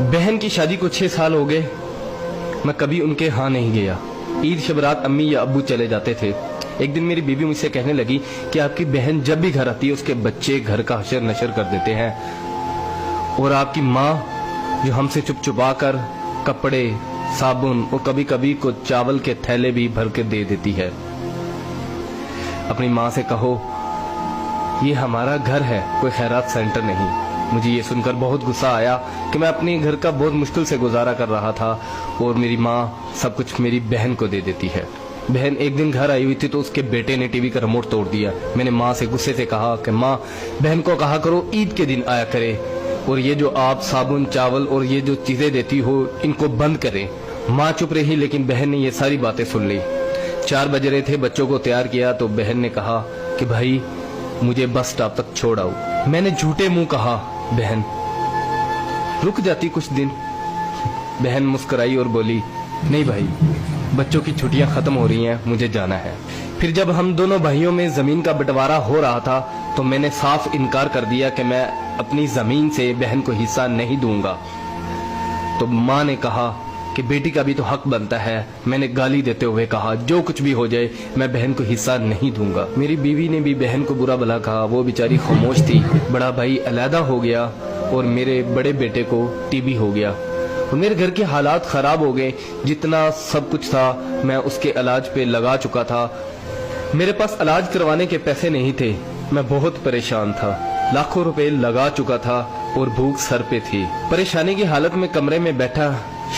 बहन की शादी को 6 साल हो गए, मैं कभी उनके यहाँ नहीं गया। ईद शब रात अम्मी या अब्बू चले जाते थे। एक दिन मेरी बीवी मुझसे कहने लगी कि आपकी बहन जब भी घर आती है उसके बच्चे घर का हशर नशर कर देते हैं, और आपकी माँ जो हमसे चुप चुपा कर कपड़े, साबुन और कभी कभी को चावल के थैले भी भर के दे देती है। अपनी माँ से कहो ये हमारा घर है, कोई खैरात सेंटर नहीं। मुझे ये सुनकर बहुत गुस्सा आया कि मैं अपने घर का बहुत मुश्किल से गुजारा कर रहा था और मेरी माँ सब कुछ मेरी बहन को दे देती है। बहन एक दिन घर आई हुई थी तो उसके बेटे ने टीवी का रिमोट तोड़ दिया। मैंने माँ से गुस्से से कहा कि माँ, बहन को कहा करो ईद के दिन आया करे, और ये जो आप साबुन, चावल और ये जो चीजें देती हो इनको बंद करें। माँ चुप रही, लेकिन बहन ने ये सारी बातें सुन ली। 4 बज रहे थे, बच्चों को तैयार किया तो बहन ने कहा कि भाई मुझे बस स्टॉप तक छोड़ आओ। मैंने झूठे मुंह कहा बहन रुक जाती कुछ दिन। बहन मुस्कुराई और बोली नहीं भाई, बच्चों की छुट्टियां खत्म हो रही हैं, मुझे जाना है। फिर जब हम दोनों भाइयों में जमीन का बंटवारा हो रहा था तो मैंने साफ इनकार कर दिया कि मैं अपनी जमीन से बहन को हिस्सा नहीं दूंगा। तो माँ ने कहा कि बेटी का भी तो हक बनता है। मैंने गाली देते हुए कहा जो कुछ भी हो जाए मैं बहन को हिस्सा नहीं दूंगा। मेरी बीवी ने भी बहन को बुरा भला कहा, वो बेचारी खामोश थी। बड़ा भाई अलहदा हो गया और मेरे बड़े बेटे को टीबी हो गया और मेरे घर के हालात खराब हो गए। जितना सब कुछ था मैं उसके इलाज पे लगा चुका था। मेरे पास इलाज करवाने के पैसे नहीं थे, मैं बहुत परेशान था। लाखों रुपए लगा चुका था और भूख सर पे थी। परेशानी की हालत में कमरे में बैठा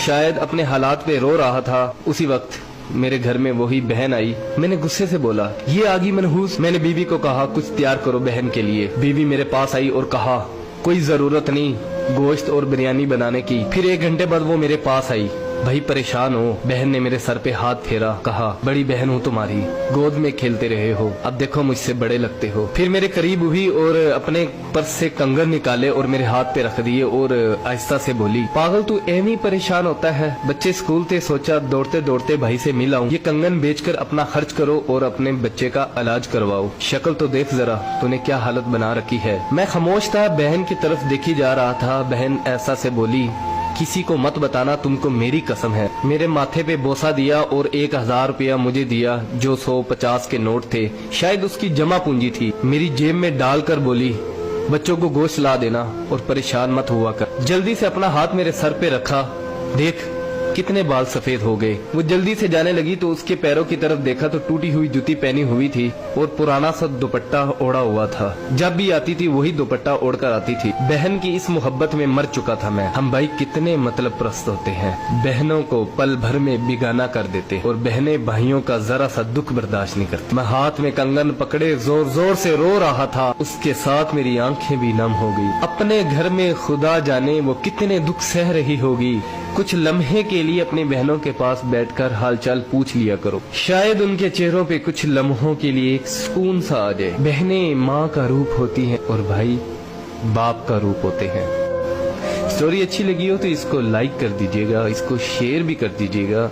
शायद अपने हालात पे रो रहा था। उसी वक्त मेरे घर में वही बहन आई। मैंने गुस्से से बोला ये आगी मनहूस। मैंने बीवी को कहा कुछ तैयार करो बहन के लिए। बीवी मेरे पास आई और कहा कोई जरूरत नहीं गोश्त और बिरयानी बनाने की। फिर 1 घंटे बाद वो मेरे पास आई। भाई परेशान हो। बहन ने मेरे सर पे हाथ फेरा, कहा बड़ी बहन हूँ तुम्हारी, गोद में खेलते रहे हो, अब देखो मुझसे बड़े लगते हो। फिर मेरे करीब हुई और अपने पर्स से कंगन निकाले और मेरे हाथ पे रख दिए और आहिस्ता से बोली पागल तू एवं ही परेशान होता है, बच्चे स्कूल थे, सोचा दौड़ते दौड़ते भाई से मिल आऊं। ये कंगन बेचकर अपना खर्च करो और अपने बच्चे का इलाज करवाओ। शक्ल तो देख जरा तूने क्या हालत बना रखी है। मैं खामोश था, बहन की तरफ देखी जा रहा था। बहन ऐसा से बोली किसी को मत बताना, तुमको मेरी कसम है। मेरे माथे पे बोसा दिया और 1000 रुपया मुझे दिया जो 150 के नोट थे, शायद उसकी जमा पूंजी थी। मेरी जेब में डालकर बोली बच्चों को गोश्त ला देना और परेशान मत हुआ कर। जल्दी से अपना हाथ मेरे सर पे रखा, देख कितने बाल सफेद हो गए। वो जल्दी से जाने लगी तो उसके पैरों की तरफ देखा तो टूटी हुई जूती पहनी हुई थी और पुराना सा दुपट्टा ओढ़ा हुआ था। जब भी आती थी वही दुपट्टा ओढ़कर आती थी। बहन की इस मोहब्बत में मर चुका था मैं। हम भाई कितने मतलब प्रस्त होते हैं, बहनों को पल भर में बिगाना कर देते और बहनें भाइयों का जरा सा दुख बर्दाश्त नहीं करती। मैं हाथ में कंगन पकड़े जोर जोर से रो रहा था, उसके साथ मेरी आंखें भी नम हो गई। अपने घर में खुदा जाने वो कितने दुख सह रही होगी। कुछ लम्हे के लिए अपनी बहनों के पास बैठकर हालचाल पूछ लिया करो, शायद उनके चेहरों पे कुछ लम्हों के लिए एक सुकून सा आ जाए। बहनें माँ का रूप होती हैं और भाई बाप का रूप होते हैं। स्टोरी अच्छी लगी हो तो इसको लाइक कर दीजिएगा, इसको शेयर भी कर दीजिएगा।